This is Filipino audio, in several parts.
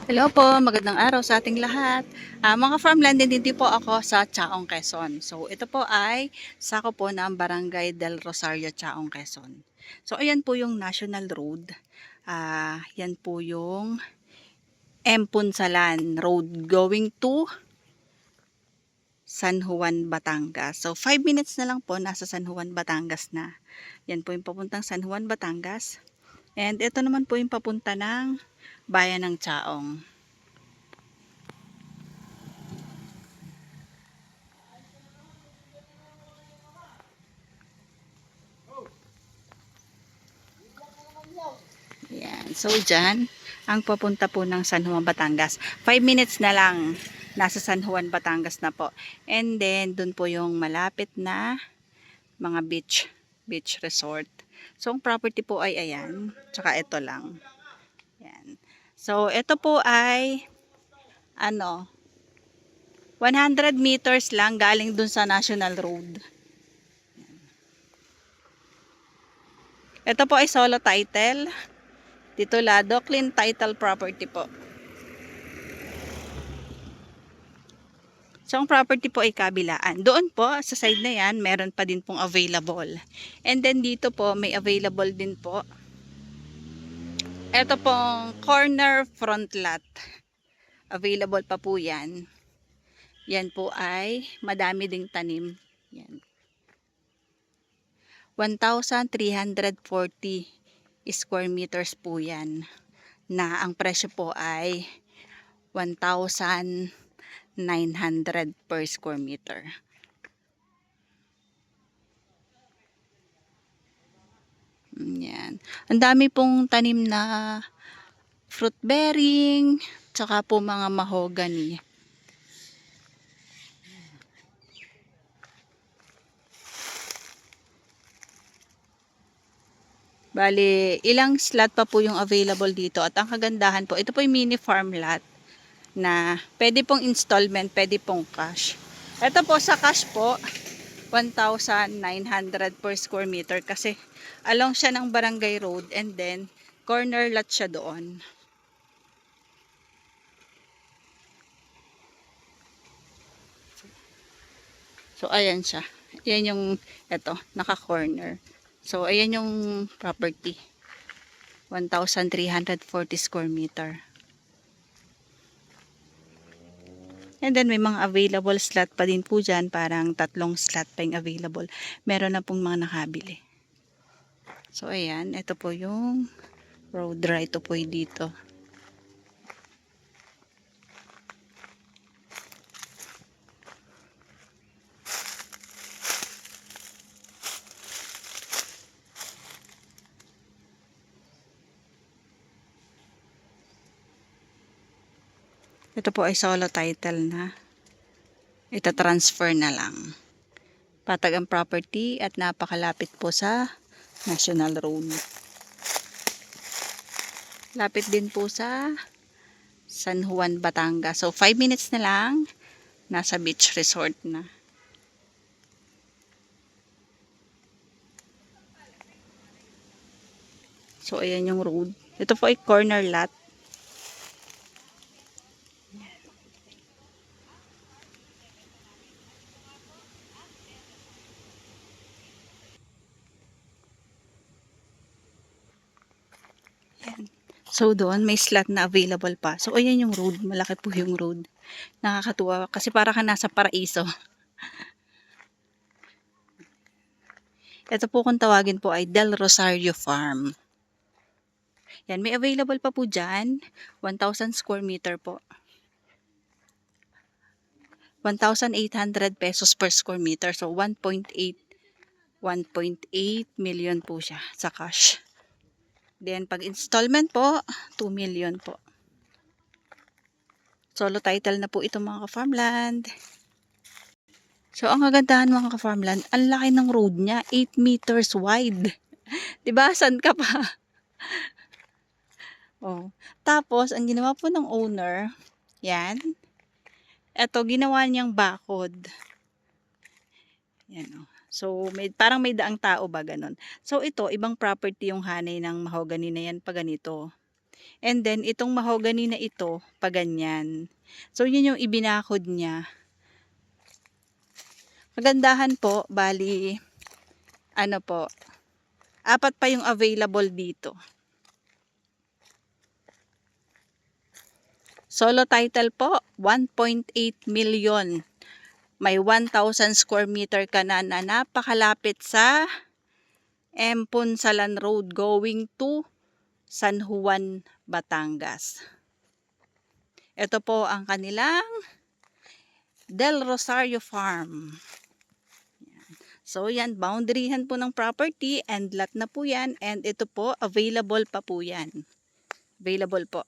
Hello po, magandang araw sa ating lahat. Mga farmland, din po ako sa Chaong, Quezon. So, ito po ay sako po ng Barangay del Rosario, Chaong, Quezon. So, ayan po yung National Road. Yan po yung M. Punsalan Road going to San Juan, Batangas. So, 5 minutes na lang po, nasa San Juan, Batangas na. Yan po yung papuntang San Juan, Batangas. And ito naman po yung papunta ng Bayan ng Chaong. Yan. So, dyan, ang papunta po ng San Juan, Batangas. 5 minutes na lang, nasa San Juan, Batangas na po. And then, dun po yung malapit na mga beach resort. So, ang property po ay ayan. Tsaka ito lang. Yan. So, ito po ay, 100 meters lang galing dun sa National Road. Ito po ay solo title. Titulado, clean title property po. So, ang property po ay kabilaan. Doon po, sa side na yan, meron pa din pong available. And then dito po, may available din po. Ito pong corner front lot. Available pa po yan. Yan po ay madami ding tanim. Yan. 1,340 square meters po yan. Na ang presyo po ay 1,900 per square meter. Yan. Ang dami pong tanim na fruit bearing, tsaka po mga mahogany. Bali, ilang slot pa po yung available dito. At ang kagandahan po, ito po yung mini farm lot na pwede pong installment, pwede pong cash. Ito po sa cash po, 1,900 per square meter kasi along siya ng barangay road and then corner lot siya doon. So, ayan siya. Ayan yung, eto, naka-corner. So, ayan yung property. 1,340 square meter. And then, may mga available slot pa din po dyan. Parang 3 slot pa yung available. Meron na pong mga nakabili. So, ayan. Ito po yung road right to po dito. Ito po ay solo title na. Ita-transfer na lang. Patag ang property at napakalapit po sa National Road. Lapit din po sa San Juan, Batangas. So, 5 minutes na lang. Nasa beach resort na. So, ayan yung road. Ito po ay corner lot. Ayan. So, doon may slot na available pa. So, ayan yung road. Malaki po yung road. Nakakatuwa kasi para ka nasa paraiso. Ito po kung tawagin po ay Del Rosario Farm. Yan, may available pa po dyan. 1,000 square meter po. 1,800 pesos per square meter. So, 1.8 million po siya sa cash. Then, pag installment po, 2 million po. Solo title na po ito mga ka-farmland. So, ang kagandahan mga ka-farmland, ang laki ng road niya, 8 meters wide. Diba? San ka pa? Oh. Tapos, ang ginawa po ng owner, yan. Ito, ginawa niyang bakod. Yan o. So, parang may daang tao ba, ganun. So, ito, ibang property yung hanay ng mahogany na yan, pa ganito. And then, itong mahogany na ito, paganyan. So, yun yung ibinakod niya. Kagandahan po, bali, ano po, 4 pa yung available dito. Solo title po, 1.8 million. May 1,000 square meter ka na napakalapit sa Punsalan Road going to San Juan, Batangas. Ito po ang kanilang Del Rosario Farm. So yan, boundaryhan po ng property and lot na po yan. And ito po, available pa po yan. Available po.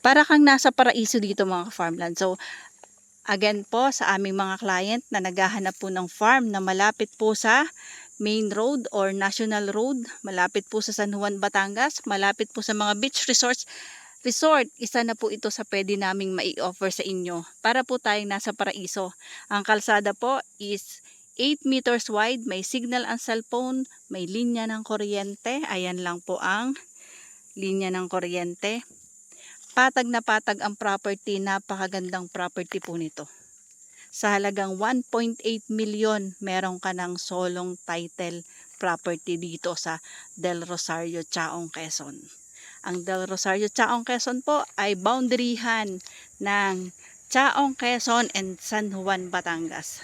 Para kang nasa paraiso dito mga farmland. So, again po sa aming mga client na naghahanap po ng farm na malapit po sa main road or national road, malapit po sa San Juan, Batangas, malapit po sa mga beach resort, isa na po ito sa pwede naming mai-offer sa inyo para po tayong nasa paraiso. Ang kalsada po is 8 meters wide, may signal ang cellphone, may linya ng kuryente, ayan lang po ang linya ng kuryente. Patag na patag ang property, napakagandang property po nito. Sa halagang 1.8 million, meron ka ng solong title property dito sa Del Rosario, Chaong, Quezon. Ang Del Rosario, Chaong, Quezon po ay boundaryhan ng Chaong, Quezon and San Juan, Batangas.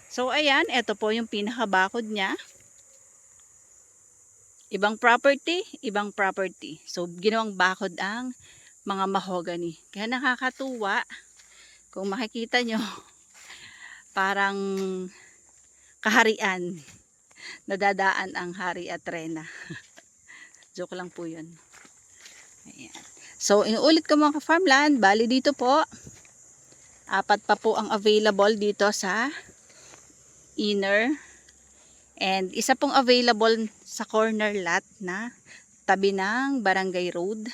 So ayan, ito po yung pinakabakod niya. Ibang property, ibang property. So ginawang bakod ang mga mahogany. Kaya nakakatuwa kung makikita nyo parang kaharian, nadadaan ang hari at reyna. Joke lang po yun. Ayan. So inuulit ko mga farmland, bali dito po 4 pa po ang available dito sa inner and isa pong available sa corner lot na tabi ng Barangay Road.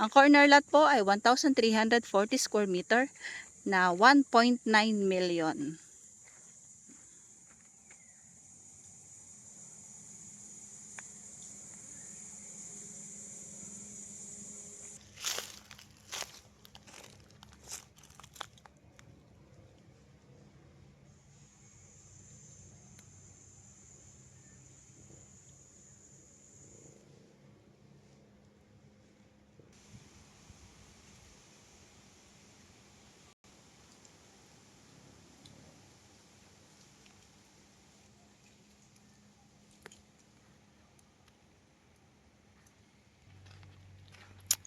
Ang corner lot po ay 1,340 square meter na 1.9 million.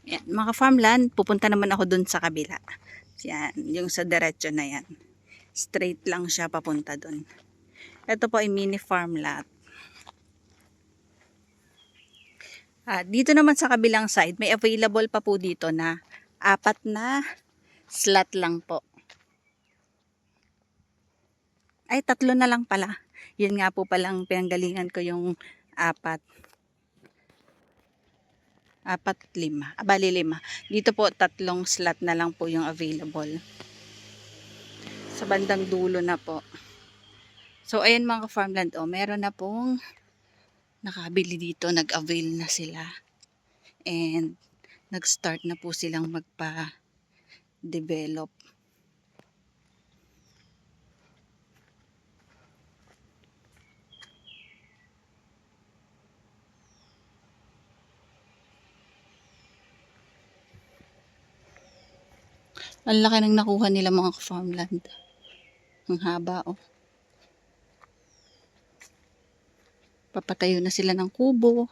Yan, mga farmland, pupunta naman ako dun sa kabila. Yan, yung sa diretso na yan. Straight lang siya papunta dun. Ito po ay mini farm lot. Dito naman sa kabilang side, may available pa po dito na 4 na slot lang po. Ay, 3 na lang pala. Yun nga po palang pinanggalingan ko yung 4. 4, 5. Bali 5. Dito po 3 slot na lang po yung available. Sa bandang dulo na po. So, ayan mga farmland, meron na pong nakabili dito, nag-avail na sila. And, nag-start na po silang magpa-develop. Ang laki ng nakuha nila mga farmland. Ang haba, Papatayo na sila ng kubo.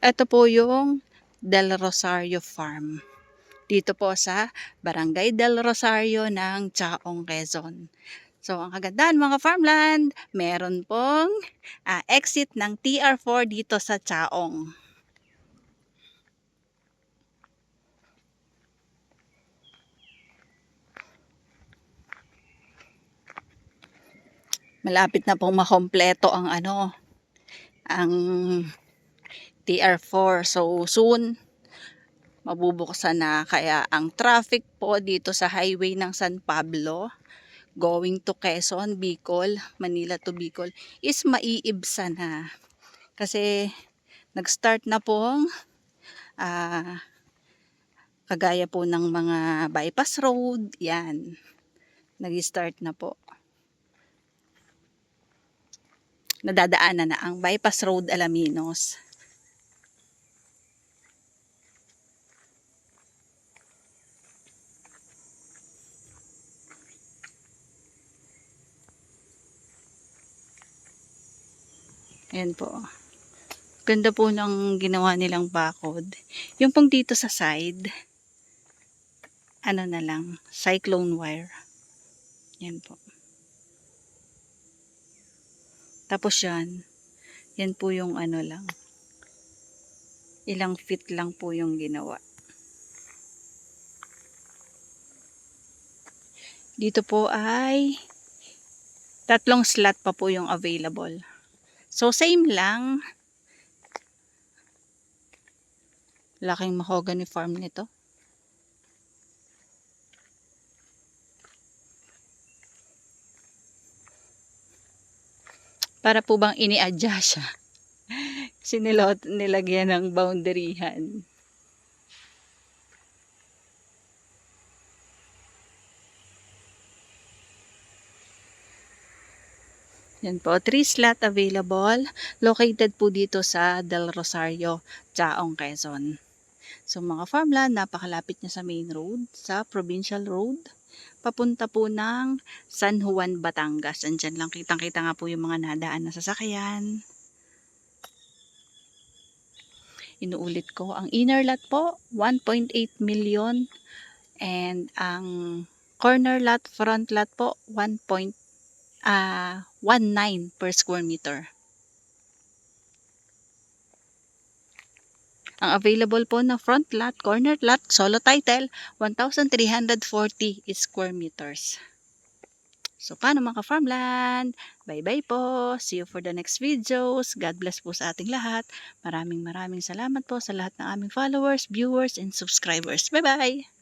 Ito po yung Del Rosario Farm. Dito po sa Barangay Del Rosario ng Chaong, Quezon. So, ang kagandahan mga farmland, meron pong exit ng TR4 dito sa Chaong. Malapit na pong makompleto ang ang TR4. So soon, mabubuksan na. Kaya ang traffic po dito sa highway ng San Pablo, going to Quezon, Bicol, Manila to Bicol, is maiibsa na. Kasi nag-start na pong kagaya po ng mga bypass road, yan. Nag-start na po. Nadadaanan na ang bypass road Alaminos. Ayan po. Ganda po ng ginawa nilang bakod. Yung pong dito sa side, ano na lang, cyclone wire. Yan po. Tapos yan po yung ano lang. Ilang feet lang po yung ginawa. Dito po ay 3 slot pa po yung available. So same lang. Laking mahogany farm nito. Para po bang ini-adjust siya. Nilagyan ng boundaryhan. Yan po, 3 slot available. Located po dito sa Del Rosario, Chaong, Quezon. So mga farmland, napakalapit niya sa main road, sa provincial road. Papunta po ng San Juan, Batangas. Andyan lang, kitang-kita nga po yung mga nadaan na sasakyan. Inuulit ko, ang inner lot po, 1.8 million. And ang corner lot, front lot po, 1.19 per square meter. Ang available po na front lot, corner lot, solo title, 1,340 square meters. So, paano mga farmland? Bye-bye po. See you for the next videos. God bless po sa ating lahat. Maraming salamat po sa lahat ng aming followers, viewers, and subscribers. Bye-bye!